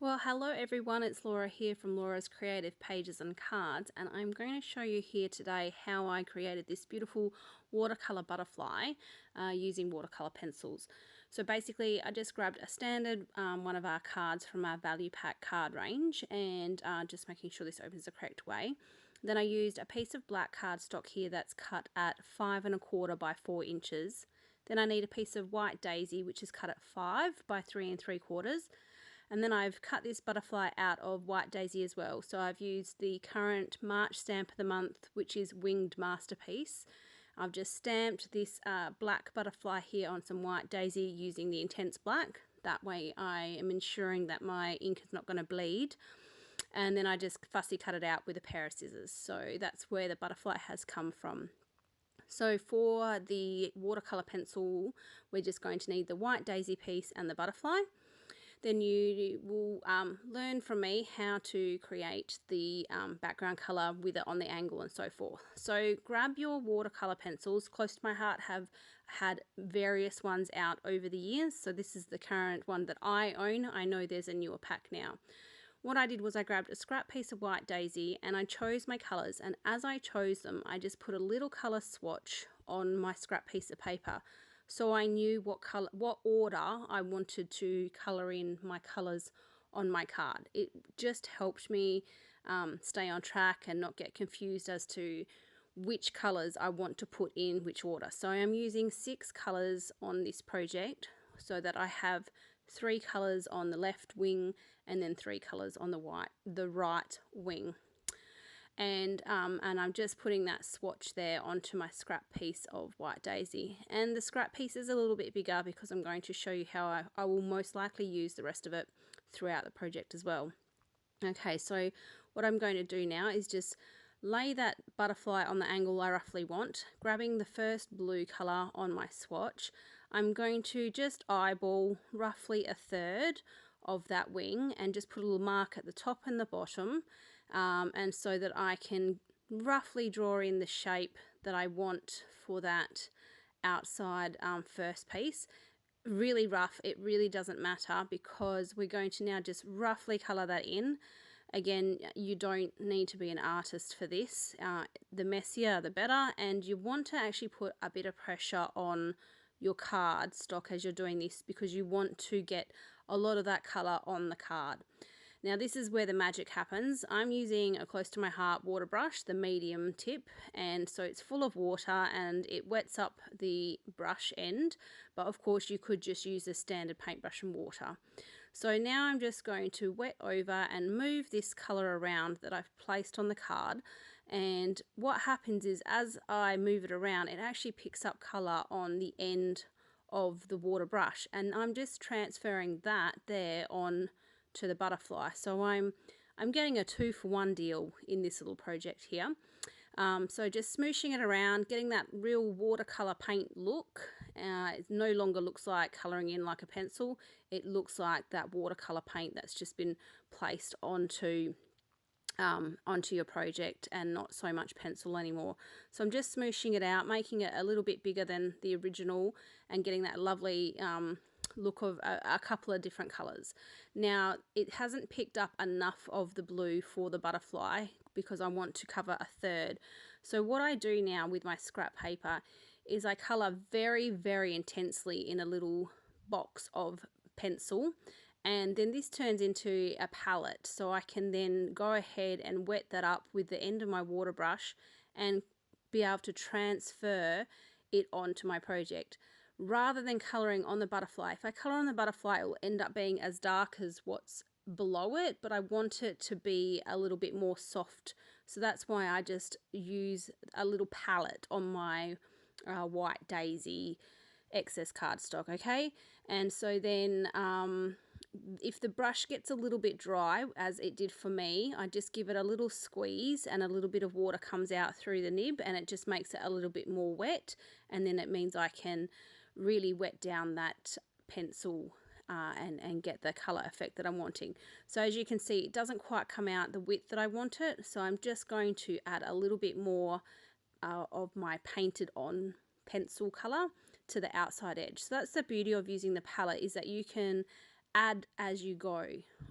Well, hello everyone, it's Laura here from Laura's Creative Pages and Cards, and I'm going to show you here today how I created this beautiful watercolor butterfly using watercolor pencils. So basically I just grabbed a standard one of our cards from our value pack card range and just making sure this opens the correct way. Then I used a piece of black cardstock here that's cut at 5 1/4 by 4 inches. Then I need a piece of white daisy which is cut at 5 by 3 3/4. And then I've cut this butterfly out of white daisy as well. So I've used the current March stamp of the month, which is Winged Masterpiece. I've just stamped this black butterfly here on some white daisy using the Intense Black. That way I am ensuring that my ink is not going to bleed. And then I just fussy cut it out with a pair of scissors. So that's where the butterfly has come from. So for the watercolor pencil, we're just going to need the white daisy piece and the butterfly. Then you will learn from me how to create the background color with it on the angle and so forth. So grab your watercolor pencils. Close to my heart have had various ones out over the years. So this is the current one that I own. I know there's a newer pack now. What I did was I grabbed a scrap piece of white daisy and I chose my colors, and as I chose them I just put a little color swatch on my scrap piece of paper so I knew what order I wanted to color in my colors on my card. It just helped me stay on track and not get confused as to which colors I want to put in which order. So I'm using 6 colors on this project so that I have 3 colors on the left wing and then 3 colors on the right wing. And I'm just putting that swatch there onto my scrap piece of white daisy. And the scrap piece is a little bit bigger because I'm going to show you how I will most likely use the rest of it throughout the project as well. Okay, so what I'm going to do now is just lay that butterfly on the angle I roughly want, grabbing the first blue color on my swatch. I'm going to just eyeball roughly a third of that wing and just put a little mark at the top and the bottom, and so that I can roughly draw in the shape that I want for that outside first piece. Really rough, it really doesn't matter because we're going to now just roughly color that in. Again, you don't need to be an artist for this. The messier the better, and you want to actually put a bit of pressure on your card stock as you're doing this because you want to get a lot of that color on the card. Now this is where the magic happens. I'm using a close to my heart water brush, the medium tip, and so it's full of water and it wets up the brush end, but of course you could just use a standard paintbrush and water. So now I'm just going to wet over and move this color around that I've placed on the card, and what happens is as I move it around it actually picks up color on the end of the water brush, and I'm just transferring that there on to the butterfly. So I'm getting a 2-for-1 deal in this little project here. So just smooshing it around, getting that real watercolor paint look. It no longer looks like coloring in like a pencil. It looks like that watercolor paint that's just been placed onto your project and not so much pencil anymore. So I'm just smooshing it out, making it a little bit bigger than the original and getting that lovely look of a couple of different colors. Now it hasn't picked up enough of the blue for the butterfly because I want to cover a third. So what I do now with my scrap paper is I color very, very intensely in a little box of pencil, and then this turns into a palette, so I can then go ahead and wet that up with the end of my water brush and be able to transfer it onto my project rather than coloring on the butterfly. If I color on the butterfly it will end up being as dark as what's below it, but I want it to be a little bit more soft, so that's why I just use a little palette on my white daisy excess cardstock. Okay, and so then if the brush gets a little bit dry, as it did for me, I just give it a little squeeze and a little bit of water comes out through the nib and it just makes it a little bit more wet, and then it means I can really wet down that pencil and get the color effect that I'm wanting. So as you can see, it doesn't quite come out the width that I want it, so I'm just going to add a little bit more of my painted on pencil color to the outside edge. So that's the beauty of using the palette, is that you can add as you go.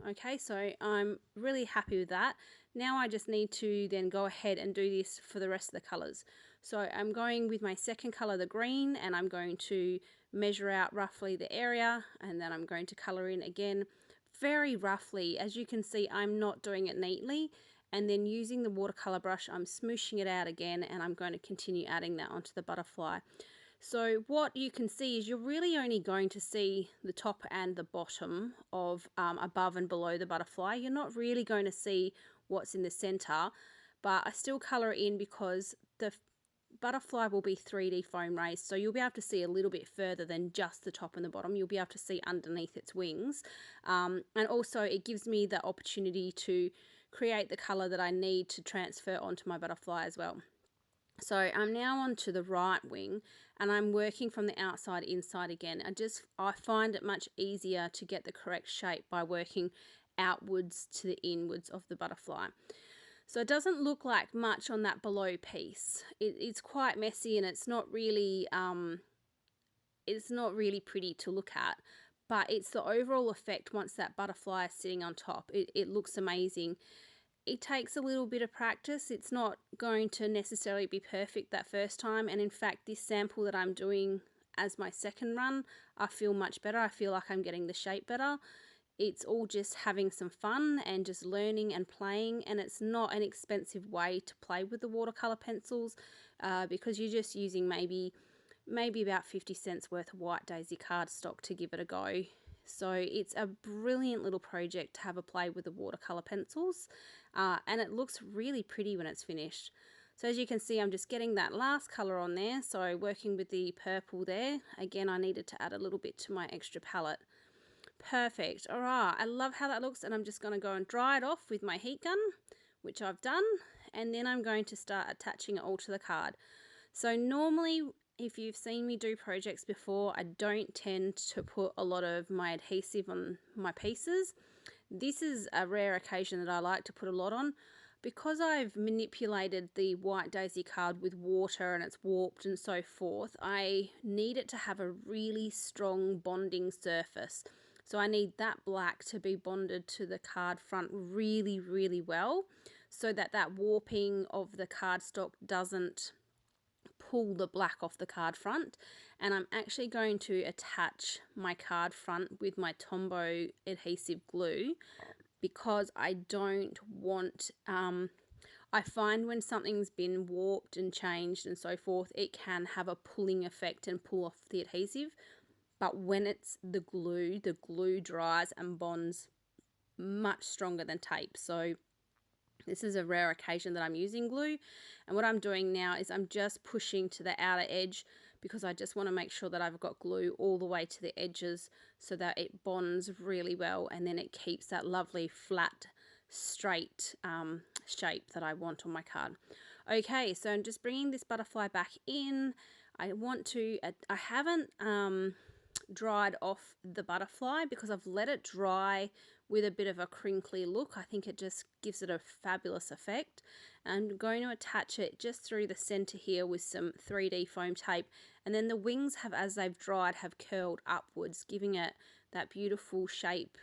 Okay, so I'm really happy with that. Now I just need to then go ahead and do this for the rest of the colors. So I'm going with my second color, the green, and I'm going to measure out roughly the area, and then I'm going to color in again very roughly. As you can see, I'm not doing it neatly, and then using the watercolor brush, I'm smooshing it out again, and I'm going to continue adding that onto the butterfly. So what you can see is you're really only going to see the top and the bottom of above and below the butterfly. You're not really going to see what's in the center, but I still color it in because the butterfly will be 3D foam raised, so you'll be able to see a little bit further than just the top and the bottom. You'll be able to see underneath its wings, and also it gives me the opportunity to create the color that I need to transfer onto my butterfly as well. So I'm now on to the right wing, and I'm working from the outside inside again. I find it much easier to get the correct shape by working outwards to the inwards of the butterfly. So it doesn't look like much on that below piece. It's quite messy, and it's not really pretty to look at, but it's the overall effect once that butterfly is sitting on top. It looks amazing. It takes a little bit of practice. It's not going to necessarily be perfect that first time, and in fact this sample that I'm doing as my second run, I feel much better. I feel like I'm getting the shape better. It's all just having some fun and just learning and playing, and it's not an expensive way to play with the watercolor pencils, because you're just using maybe about 50 cents worth of white daisy cardstock to give it a go. So it's a brilliant little project to have a play with the watercolor pencils, and it looks really pretty when it's finished. So as you can see, I'm just getting that last color on there, so working with the purple there. Again, I needed to add a little bit to my extra palette. Perfect. All right, I love how that looks, and I'm just going to go and dry it off with my heat gun, which I've done, and then I'm going to start attaching it all to the card. So normally, if you've seen me do projects before, I don't tend to put a lot of my adhesive on my pieces. This is a rare occasion that I like to put a lot on. Because I've manipulated the white daisy card with water and it's warped and so forth, I need it to have a really strong bonding surface. So I need that black to be bonded to the card front really, really well, so that that warping of the cardstock doesn't pull the black off the card front. And I'm actually going to attach my card front with my Tombow adhesive glue, because I don't want, I find when something's been warped and changed and so forth, it can have a pulling effect and pull off the adhesive. But when it's the glue dries and bonds much stronger than tape. So this is a rare occasion that I'm using glue, and what I'm doing now is I'm just pushing to the outer edge, because I just want to make sure that I've got glue all the way to the edges so that it bonds really well, and then it keeps that lovely flat straight shape that I want on my card. Okay, so I'm just bringing this butterfly back in. I haven't dried off the butterfly because I've let it dry with a bit of a crinkly look. I think it just gives it a fabulous effect. I'm going to attach it just through the center here with some 3D foam tape, and then the wings have, as they've dried, have curled upwards, giving it that beautiful shape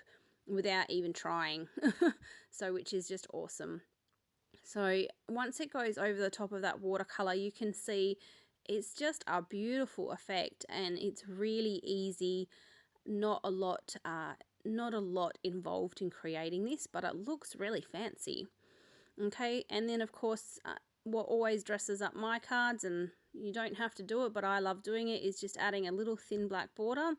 without even trying. So which is just awesome. So once it goes over the top of that watercolor, you can see it's just a beautiful effect, and it's really easy. Not a lot involved in creating this, but it looks really fancy. Okay, and then of course, what always dresses up my cards, and you don't have to do it, but I love doing it, is just adding a little thin black border.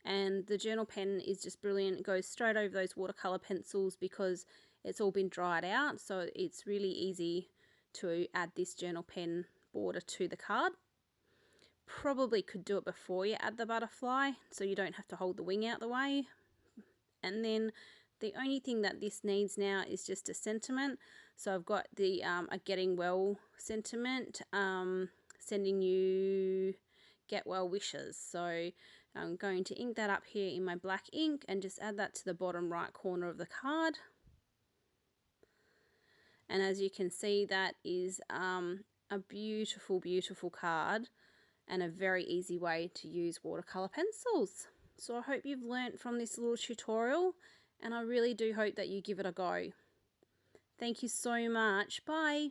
And the journal pen is just brilliant. It goes straight over those watercolor pencils because it's all been dried out, so it's really easy to add this journal pen border to the card. Probably could do it before you add the butterfly, so you don't have to hold the wing out the way. And then the only thing that this needs now is just a sentiment. So I've got the a getting well sentiment, sending you get well wishes. So I'm going to ink that up here in my black ink and just add that to the bottom right corner of the card. And as you can see, that is a beautiful, beautiful card, and a very easy way to use watercolor pencils. So I hope you've learnt from this little tutorial, and I really do hope that you give it a go. Thank you so much. Bye.